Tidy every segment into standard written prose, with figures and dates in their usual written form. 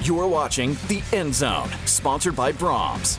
You're watching The End Zone, sponsored by Brahms.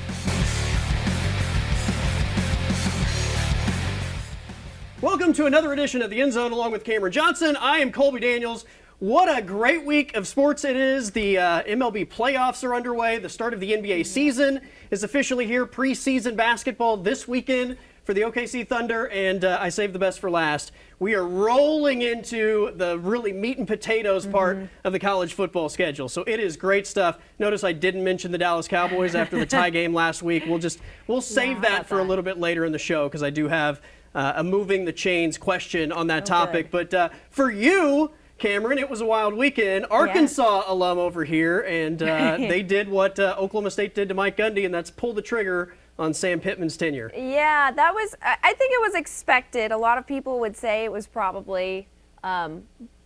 Welcome to another edition of The End Zone along with Camryn Johnson. I am Colby Daniels. What a great week of sports it is. The MLB playoffs are underway. The start of the NBA season is officially here. Preseason basketball this weekend for the OKC Thunder, and I saved the best for last. We are rolling into the really meat and potatoes part of the college football schedule, so it is great stuff. Notice I didn't mention the Dallas Cowboys after the tie game last week. We'll save that for a little bit later in the show because I do have a moving the chains question on that topic. Good. But for you, Camryn, it was a wild weekend. Arkansas alum over here, and they did what Oklahoma State did to Mike Gundy, and that's pull the trigger on Sam Pittman's tenure. Yeah, that was, I think it was expected. A lot of people would say it was probably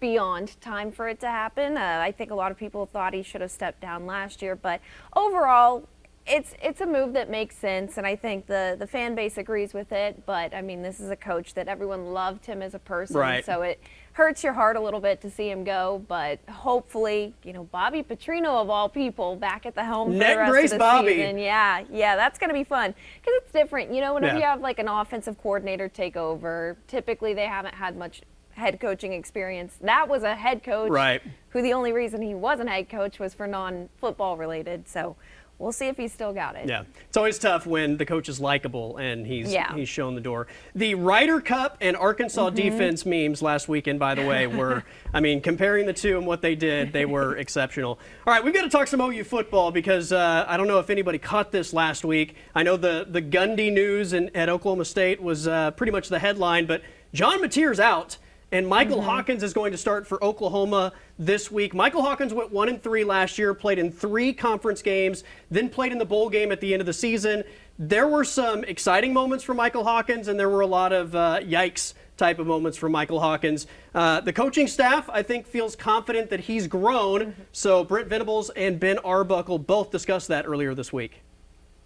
beyond time for it to happen. I think a lot of people thought he should have stepped down last year, but overall, it's a move that makes sense, and I think the fan base agrees with it. But I mean, this is a coach that everyone loved him as a person, so it hurts your heart a little bit to see him go. But hopefully, Bobby Petrino of all people back at the helm for the rest of the season. Yeah, that's going to be fun because it's different. Whenever you have like an offensive coordinator take over, typically they haven't had much head coaching experience. That was a head coach who the only reason he wasn't head coach was for non-football related. So we'll see if he's still got it. Yeah, it's always tough when the coach is likable and he's shown the door. The Ryder Cup and Arkansas defense memes last weekend, by the way, were, comparing the two and what they did, they were exceptional. All right, we've got to talk some OU football because I don't know if anybody caught this last week. I know the Gundy news at Oklahoma State was pretty much the headline, but John Mateer's out. And Michael Hawkins is going to start for Oklahoma this week. Michael Hawkins went 1-3 last year, played in 3 conference games, then played in the bowl game at the end of the season. There were some exciting moments for Michael Hawkins, and there were a lot of yikes type of moments for Michael Hawkins. The coaching staff, I think, feels confident that he's grown. So Brent Venables and Ben Arbuckle both discussed that earlier this week.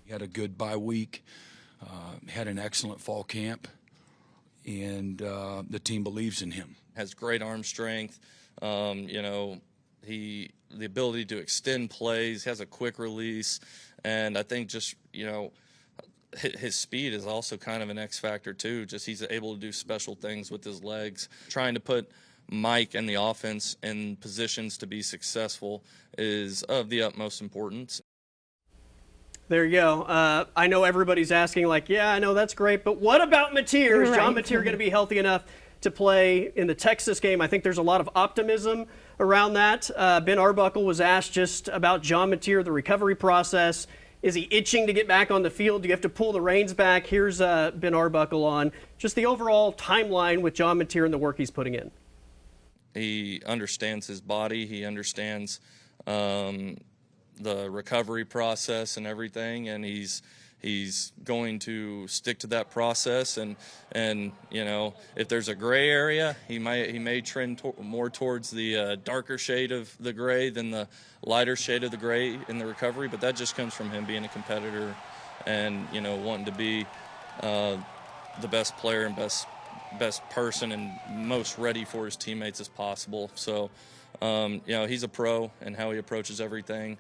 He had a good bye week, had an excellent fall camp. And the team believes in him. Has great arm strength. The ability to extend plays, has a quick release, and I think just his speed is also kind of an X factor too. Just he's able to do special things with his legs. Trying to put Mike and the offense in positions to be successful is of the utmost importance. There you go. I know everybody's asking, I know that's great, but what about Mateer? Is John Mateer going to be healthy enough to play in the Texas game? I think there's a lot of optimism around that. Ben Arbuckle was asked just about John Mateer, the recovery process. Is he itching to get back on the field? Do you have to pull the reins back? Here's Ben Arbuckle on just the overall timeline with John Mateer and the work he's putting in. He understands his body. He understands the recovery process and everything, and he's going to stick to that process, and if there's a gray area, he may trend more towards the darker shade of the gray than the lighter shade of the gray in the recovery, but that just comes from him being a competitor and wanting to be the best player and best person and most ready for his teammates as possible. So he's a pro in how he approaches everything.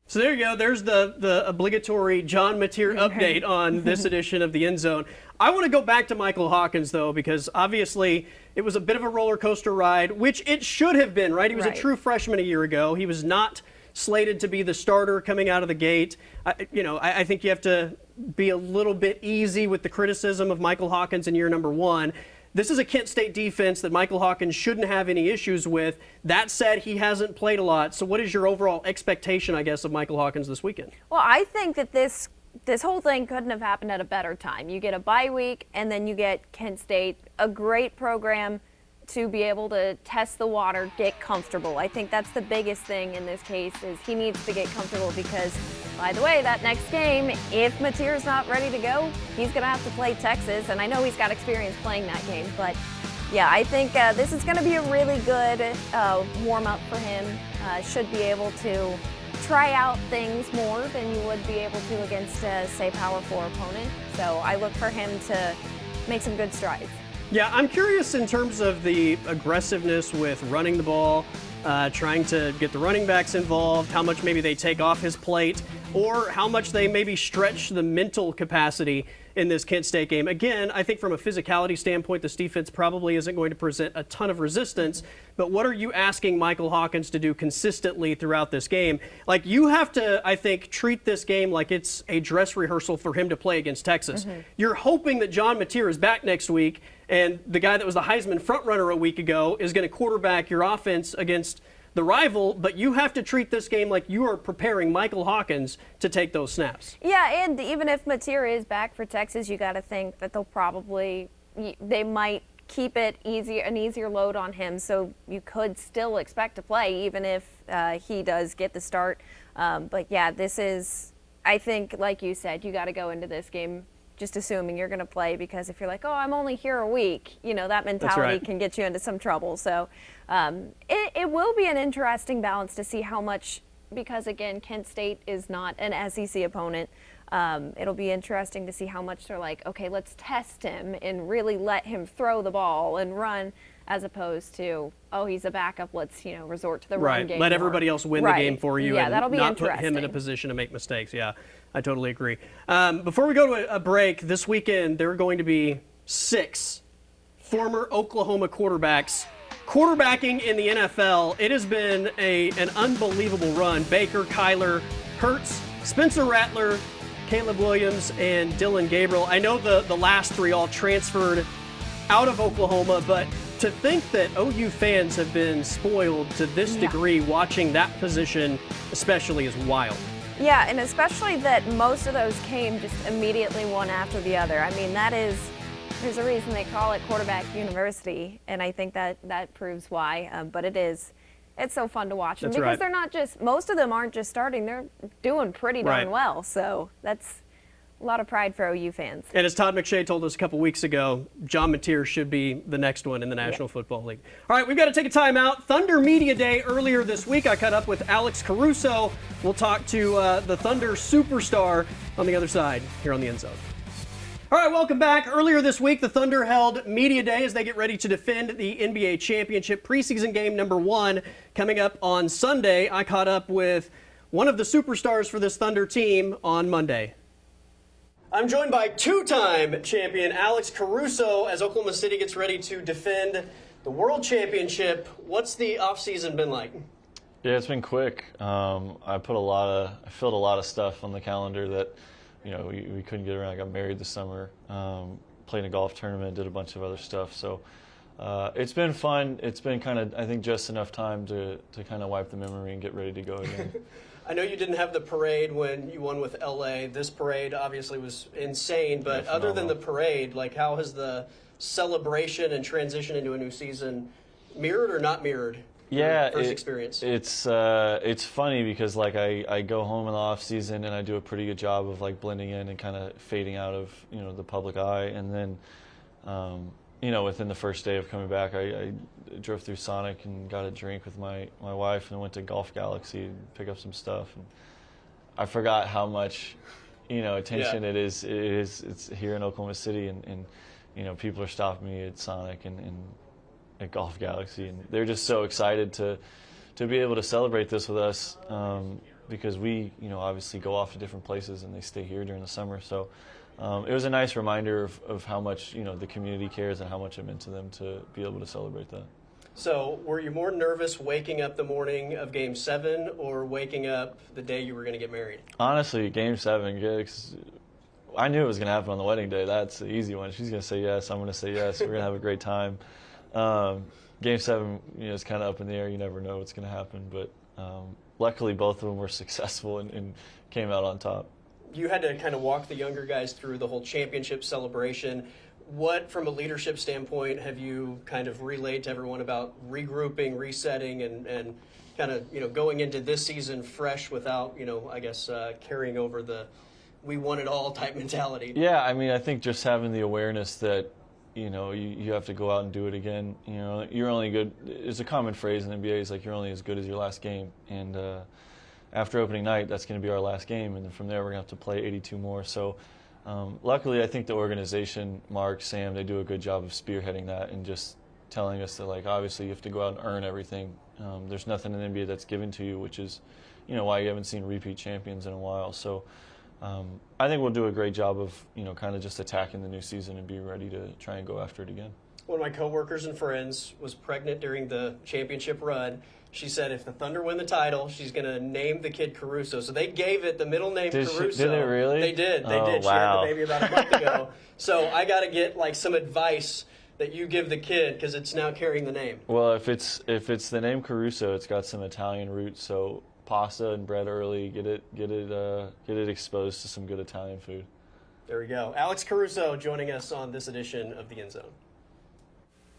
So there you go. There's the obligatory John Mateer update on this edition of the End Zone. I want to go back to Michael Hawkins, though, because obviously it was a bit of a roller coaster ride, which it should have been, right? He was a true freshman a year ago. He was not slated to be the starter coming out of the gate. I think you have to be a little bit easy with the criticism of Michael Hawkins in year number 1. This is a Kent State defense that Michael Hawkins shouldn't have any issues with. That said, he hasn't played a lot. So what is your overall expectation, I guess, of Michael Hawkins this weekend? Well, I think that this whole thing couldn't have happened at a better time. You get a bye week, and then you get Kent State, a great program to be able to test the water, get comfortable. I think that's the biggest thing in this case is he needs to get comfortable because, by the way, that next game, if Mateer's not ready to go, he's going to have to play Texas, and I know he's got experience playing that game, but yeah, I think this is going to be a really good warm-up for him. Should be able to try out things more than you would be able to against, say, Power 4 opponent. So I look for him to make some good strides. Yeah, I'm curious in terms of the aggressiveness with running the ball, trying to get the running backs involved, how much maybe they take off his plate, or how much they maybe stretch the mental capacity in this Kent State game. Again, I think from a physicality standpoint, this defense probably isn't going to present a ton of resistance, but what are you asking Michael Hawkins to do consistently throughout this game? Like, you have to, I think, treat this game like it's a dress rehearsal for him to play against Texas. You're hoping that John Mateer is back next week, and the guy that was the Heisman frontrunner a week ago is going to quarterback your offense against the rival, but you have to treat this game like you are preparing Michael Hawkins to take those snaps. Yeah, and even if Mateer is back for Texas, you got to think that they might keep it an easier load on him, so you could still expect to play even if he does get the start. But yeah, this is, I think, like you said, you got to go into this game just assuming you're going to play, because if you're like, oh, I'm only here a week, that mentality can get you into some trouble. So it will be an interesting balance to see how much, because again, Kent State is not an SEC opponent. It'll be interesting to see how much they're like, okay, let's test him and really let him throw the ball and run, as opposed to, oh, he's a backup, let's resort to the run game. Let everybody else win the game for you, and that'll be not put him in a position to make mistakes. Yeah, I totally agree. Before we go to a break, this weekend there are going to be 6 former Oklahoma quarterbacks quarterbacking in the NFL. It has been an unbelievable run. Baker, Kyler, Hurts, Spencer Rattler, Caleb Williams, and Dylan Gabriel. I know the last 3 all transferred out of Oklahoma, but to think that OU fans have been spoiled to this degree watching that position especially is wild. Yeah, and especially that most of those came just immediately one after the other. I mean, there's a reason they call it quarterback university, and I think that proves why. But it's so fun to watch them because they're not just, most of them aren't just starting, they're doing pretty darn well. So that's a lot of pride for OU fans. And as Todd McShay told us a couple weeks ago, John Mateer should be the next one in the National Football League. All right, we've got to take a timeout. Thunder Media Day earlier this week. I caught up with Alex Caruso. We'll talk to the Thunder superstar on the other side here on the End Zone. All right, welcome back. Earlier this week, the Thunder held Media Day as they get ready to defend the NBA Championship preseason game number 1 coming up on Sunday. I caught up with one of the superstars for this Thunder team on Monday. I'm joined by 2-time champion Alex Caruso as Oklahoma City gets ready to defend the World Championship. What's the offseason been like? Yeah, it's been quick. I filled a lot of stuff on the calendar that we couldn't get around. I got married this summer, played in a golf tournament, did a bunch of other stuff. So it's been fun. It's been kind of, I think, just enough time to kind of wipe the memory and get ready to go again. I know you didn't have the parade when you won with LA. This parade obviously was insane, but other than the parade, like, how has the celebration and transition into a new season mirrored or not mirrored? Yeah, first experience. It's funny because like I go home in the off season and I do a pretty good job of like blending in and kind of fading out of the public eye, and then within the first day of coming back, I drove through Sonic and got a drink with my wife and went to Golf Galaxy and pick up some stuff. And I forgot how much attention it is. It's here in Oklahoma City, and people are stopping me at Sonic and at Golf Galaxy, and they're just so excited to be able to celebrate this with us, because we obviously go off to different places and they stay here during the summer. So it was a nice reminder of how much the community cares and how much it meant to them to be able to celebrate that. So were you more nervous waking up the morning of Game 7 or waking up the day you were going to get married? Honestly, Game 7, I knew it was going to happen on the wedding day. That's the easy one. She's going to say yes. I'm going to say yes. We're going to have a great time. Game 7, is kind of up in the air. You never know what's going to happen. But luckily, both of them were successful and came out on top. You had to kind of walk the younger guys through the whole championship celebration. What, from a leadership standpoint, have you kind of relayed to everyone about regrouping, resetting, and kind of, going into this season fresh without, carrying over the we won it all type mentality? Yeah, I mean, I think just having the awareness that, you have to go out and do it again. You're only good. It's a common phrase in the NBA. It's like you're only as good as your last game. And after opening night, that's going to be our last game. And then from there, we're going to have to play 82 more. So luckily, I think the organization, Mark, Sam, they do a good job of spearheading that and just telling us that, like, obviously you have to go out and earn everything. There's nothing in the NBA that's given to you, which is, why you haven't seen repeat champions in a while. So I think we'll do a great job of, kind of just attacking the new season and be ready to try and go after it again. One of my coworkers and friends was pregnant during the championship run. She said if the Thunder win the title, she's going to name the kid Caruso. So they gave it the middle name Caruso. Did they really? They did. They did. Wow. She had the baby about a month ago. So I got to get like some advice that you give the kid because it's now carrying the name. Well, if it's the name Caruso, it's got some Italian roots. So pasta and bread early. Get it exposed to some good Italian food. There we go. Alex Caruso joining us on this edition of the End Zone.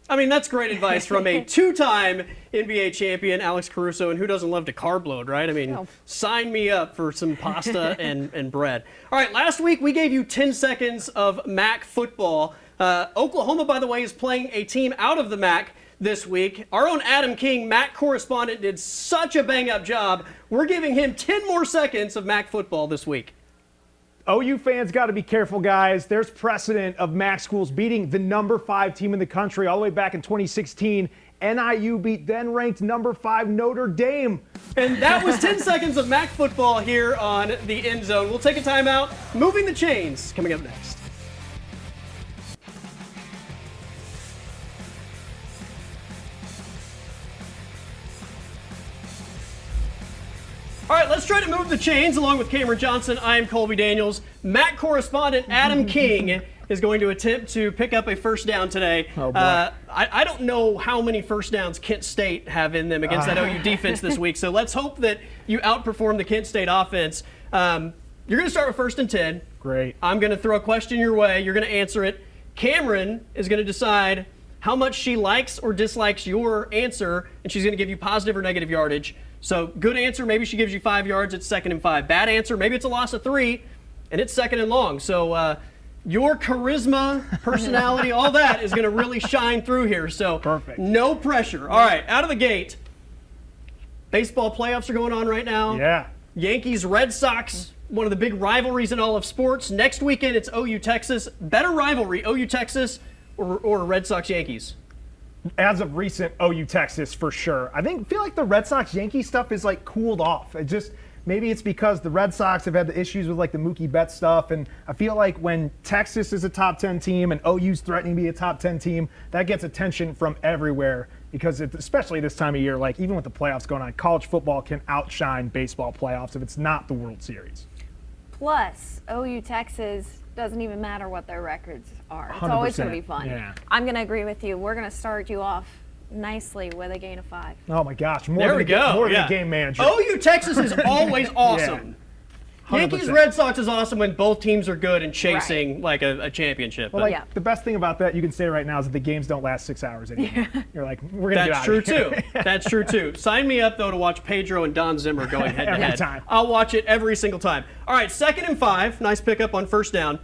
I mean, that's great advice from a two-time NBA champion, Alex Caruso, and who doesn't love to carb load, right? I mean, Sign me up for some pasta and bread. All right, last week we gave you 10 seconds of MAC football. Oklahoma, by the way, is playing a team out of the MAC this week. Our own Adam King, MAC correspondent, did such a bang-up job. We're giving him 10 more seconds of MAC football this week. OU fans got to be careful, guys. There's precedent of MAC schools beating the number 5 team in the country all the way back in 2016. NIU beat then-ranked number 5 Notre Dame. And that was 10 seconds of MAC football here on the End Zone. We'll take a timeout. Moving the Chains coming up next. All right, let's try to move the chains along with Camryn Johnson. I am Colby Daniels. MAC correspondent Adam King is going to attempt to pick up a first down today. Oh, boy. I don't know how many first downs Kent State have in them against that OU defense this week, so let's hope that you outperform the Kent State offense. You're going to start with 1st and 10. Great. I'm going to throw a question your way. You're going to answer it. Camryn is going to decide how much she likes or dislikes your answer, and she's going to give you positive or negative yardage. So good answer, maybe she gives you 5 yards, it's 2nd and 5. Bad answer, maybe it's a loss of 3, and it's 2nd and long. So your charisma, personality, all that is going to really shine through here. So perfect. No pressure. All right, out of the gate, baseball playoffs are going on right now. Yeah. Yankees, Red Sox, one of the big rivalries in all of sports. Next weekend, it's OU Texas. Better rivalry, OU Texas or Red Sox Yankees? As of recent, OU Texas for sure. feel like the Red Sox Yankee stuff is like cooled off. Maybe it's because the Red Sox have had the issues with like the Mookie Betts stuff, and I feel like when Texas is a top 10 team and OU's threatening to be a top 10 team, that gets attention from everywhere because especially this time of year, like even with the playoffs going on, college football can outshine baseball playoffs if it's not the World Series. Plus, OU Texas doesn't even matter what their records are. It's 100%. always going to be fun. Yeah. I'm going to agree with you. We're going to start you off nicely with a gain of 5. Oh my gosh, There we go. More than a game manager. OU Texas is always awesome. 100%. Yankees Red Sox is awesome when both teams are good and chasing like a championship. Well, but like, the best thing about that you can say right now is that the games don't last 6 hours anymore. You're like, we're going to get out That's of true here. too. That's true too. Sign me up though to watch Pedro and Don Zimmer going head to Every head. time. I'll watch it every single time. All right, 2nd and 5. Nice pickup on 1st down.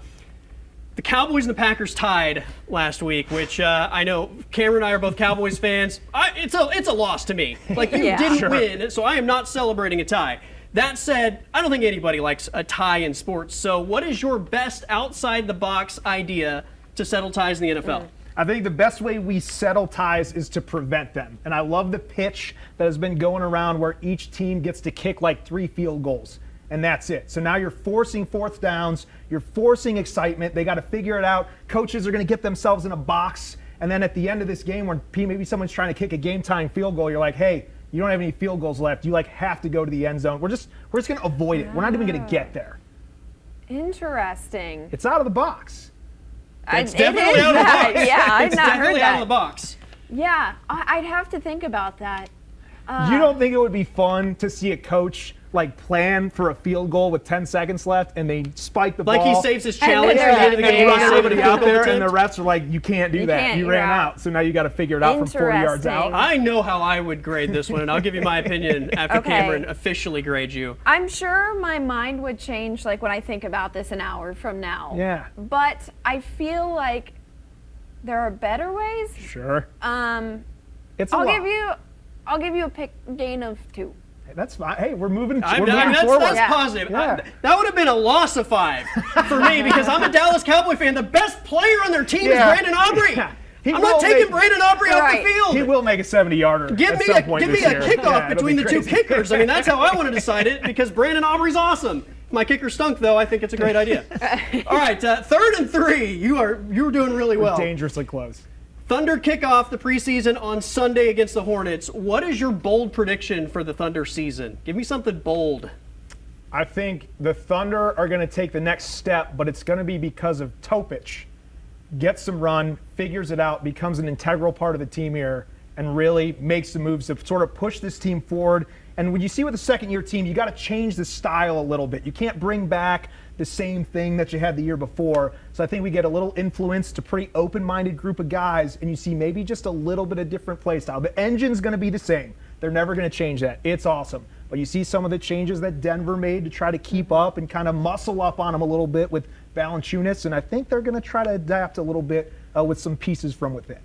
The Cowboys and the Packers tied last week, which I know Camryn and I are both Cowboys fans. It's a loss to me. Like, you didn't win, so I am not celebrating a tie. That said, I don't think anybody likes a tie in sports. So what is your best outside-the-box idea to settle ties in the NFL? I think the best way we settle ties is to prevent them. And I love the pitch that has been going around where each team gets to kick like 3 field goals. And that's it. So now you're forcing 4th downs. You're forcing excitement. They got to figure it out. Coaches are going to get themselves in a box. And then at the end of this game, when maybe someone's trying to kick a game-tying field goal, you're like, hey, you don't have any field goals left. You like have to go to the end zone. We're just going to avoid it. We're not even going to get there. Interesting. It's out of the box. It's definitely out of the box. Yeah, I've it's not heard definitely that. out of the box. Yeah, I'd have to think about that. You don't think it would be fun to see a coach like plan for a field goal with 10 seconds left and they spike the ball? Like he saves his challenge at the end of the and game. run Save everybody a out field goal there, and the attempt. refs are like, you can't do that. can't, You you're ran out. out. So now you got to figure it out from 40 yards out. Interesting. I know how I would grade this one, and I'll give you my opinion after Okay. Camryn officially grades you. I'm sure my mind would change like when I think about this an hour from now. Yeah. But I feel like there are better ways. Sure. It's a I'll lot. give you a gain of 2. That's fine. Hey, we're moving That's forward. positive. Yeah. That would have been a loss of 5 for me because I'm a Dallas Cowboy fan. The best player on their team is Brandon Aubrey. Yeah. I'm not taking Brandon Aubrey off the field. He will make a 70-yarder Give at me some point give me this a year. kickoff between the two crazy. kickers. I mean, that's how I want to decide it because Brandon Aubrey's awesome. If my kicker stunk, though, I think it's a great idea. All right, 3rd and 3. You were doing really well. Dangerously close. Thunder kick off the preseason on Sunday against the Hornets. What is your bold prediction for the Thunder season? Give me something bold. I think the Thunder are going to take the next step, but it's going to be because of Topic. Gets some run, figures it out, becomes an integral part of the team here, and really makes the moves to sort of push this team forward. And when you see with a second-year team, you got to change the style a little bit. You can't bring back the same thing that you had the year before. So I think we get a little influence to pretty open-minded group of guys, and you see maybe just a little bit of different play style. The engine's going to be the same. They're never going to change that. It's awesome. But you see some of the changes that Denver made to try to keep up and kind of muscle up on them a little bit with Valanciunas, and I think they're going to try to adapt a little bit with some pieces from within.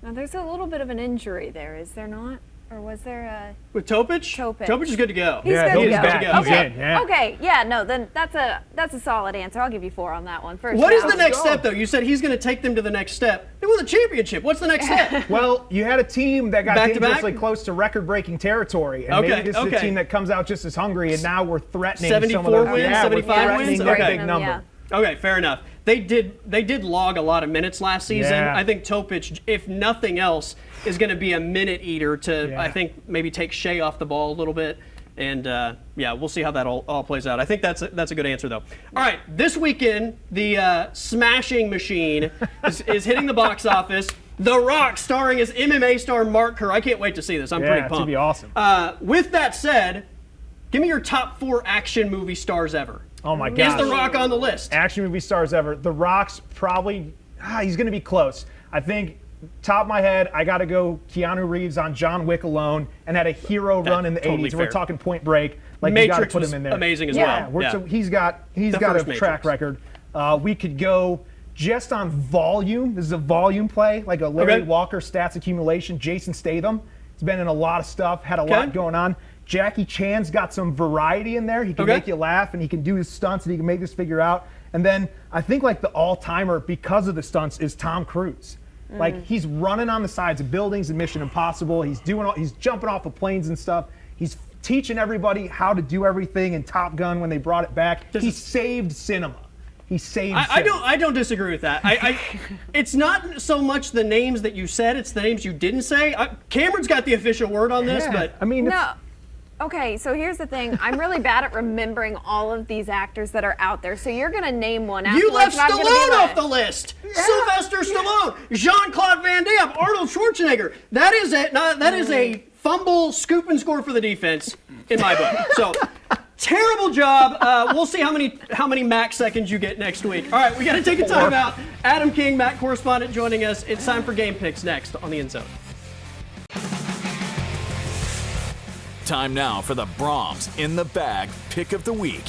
Now, there's a little bit of an injury there, is there not? Or was there a... With Topic? Topic is good to go. He's good to go. back. He's Okay. in, yeah. Okay, yeah, no, then that's a solid answer. I'll give you 4 on that one. First What is down. the next step, though? You said he's going to take them to the next step. They won the championship. What's the next step? Well, you had a team that got Back-to-back? dangerously close to record-breaking territory, and maybe this is a team that comes out just as hungry, and now we're threatening 74 some of the, wins, yeah, 75 we're threatening wins? that Okay. big number. Yeah. Okay, fair enough. They did log a lot of minutes last season. Yeah. I think Topic, if nothing else, is going to be a minute eater to, I think, maybe take Shea off the ball a little bit. And, yeah, we'll see how that all plays out. I think that's a good answer, though. All right, this weekend, the Smashing Machine is hitting the box office. The Rock, starring as MMA star Mark Kerr. I can't wait to see this. I'm pretty pumped. It's going to be awesome. With that said, give me your top 4 action movie stars ever. Oh, my gosh. Is The Rock on the list? Action movie stars ever. The Rock's probably, he's going to be close. I think, top of my head, I got to go Keanu Reeves on John Wick alone and had a hero run in the totally 80s. fair. We're talking Point Break. Like, Matrix you got to put was him in there. amazing as yeah, well. So he's got a first track Matrix. record. We could go just on volume. This is a volume play, like a Larry Walker stats accumulation. Jason Statham. He's been in a lot of stuff, had a lot going on. Jackie Chan's got some variety in there. He can make you laugh, and he can do his stunts, and he can make this figure out. And then I think like the all-timer, because of the stunts, is Tom Cruise. Like, he's running on the sides of buildings in Mission Impossible. He's jumping off of planes and stuff. He's teaching everybody how to do everything in Top Gun when they brought it back. He saved cinema. He saved cinema. I don't disagree with that. It's not so much the names that you said; it's the names you didn't say. Cameron's got the official word on this, but I mean, No. Okay, so here's the thing. I'm really bad at remembering all of these actors that are out there. So you're going to name one afterwards. you left and I'm gonna be Stallone like- off the list. Sylvester Stallone, Jean-Claude Van Damme, Arnold Schwarzenegger. That is a fumble, scoop, and score for the defense in my book. So. Terrible job. We'll see how many max seconds you get next week. All right, we got to take a time out. Adam King, Mac correspondent, joining us. It's time for game picks next on the End Zone. Time now for the Brahms in the Bag Pick of the Week.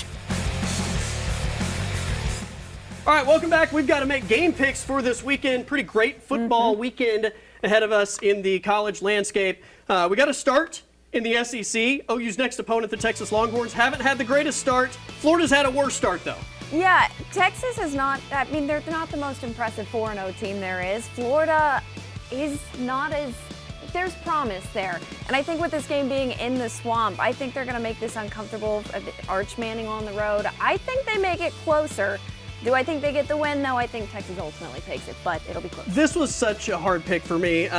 All right, welcome back. We've got to make game picks for this weekend. Pretty great football weekend ahead of us in the college landscape. We got to start in the SEC. OU's next opponent, the Texas Longhorns, haven't had the greatest start. Florida's had a worse start, though. Yeah, Texas is not, I mean, they're not the most impressive 4-0 team there is. Florida is not as, there's promise there. And I think with this game being in the swamp, I think they're going to make this uncomfortable. Arch Manning on the road. I think they make it closer. Do I think they get the win? No, I think Texas ultimately takes it, but it'll be close. This was such a hard pick for me.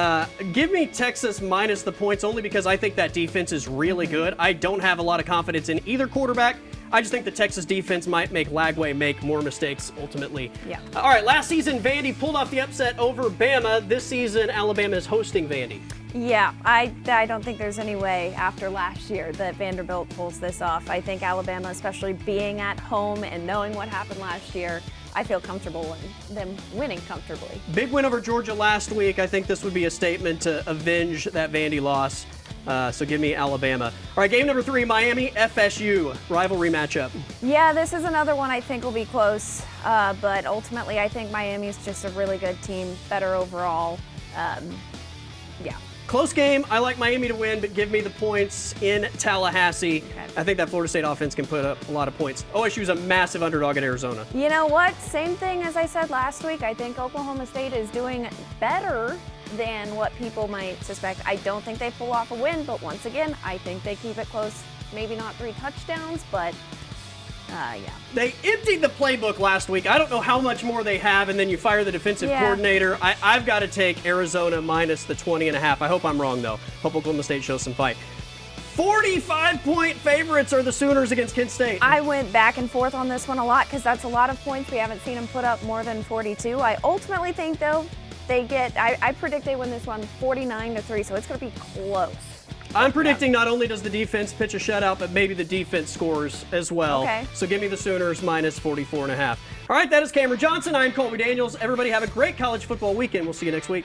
Give me Texas minus the points only because I think that defense is really good. I don't have a lot of confidence in either quarterback. I just think the Texas defense might make Lagway make more mistakes ultimately. Yeah. All right, last season, Vandy pulled off the upset over Bama. This season, Alabama is hosting Vandy. Yeah, I don't think there's any way after last year that Vanderbilt pulls this off. I think Alabama, especially being at home and knowing what happened last year, I feel comfortable in them winning comfortably. Big win over Georgia last week. I think this would be a statement to avenge that Vandy loss. So give me Alabama. All right, game number 3, Miami, FSU, rivalry matchup. Yeah, this is another one I think will be close, but ultimately I think Miami's just a really good team, better overall. Yeah. Close game. I like Miami to win, but give me the points in Tallahassee. Okay. I think that Florida State offense can put up a lot of points. OSU's a massive underdog at Arizona. You know what? Same thing as I said last week. I think Oklahoma State is doing better than what people might suspect. I don't think they pull off a win, but once again, I think they keep it close. Maybe not 3 touchdowns, but yeah. They emptied the playbook last week. I don't know how much more they have, and then you fire the defensive coordinator. I've got to take Arizona minus the 20.5. I hope I'm wrong, though. Hope Oklahoma State shows some fight. 45-point favorites are the Sooners against Kent State. I went back and forth on this one a lot because that's a lot of points. We haven't seen them put up more than 42. I ultimately think, though, I predict they win this one 49-3, so it's going to be close. I'm predicting not only does the defense pitch a shutout, but maybe the defense scores as well. Okay. So give me the Sooners minus 44.5. All right, that is Camryn Johnson. I'm Colby Daniels. Everybody have a great college football weekend. We'll see you next week.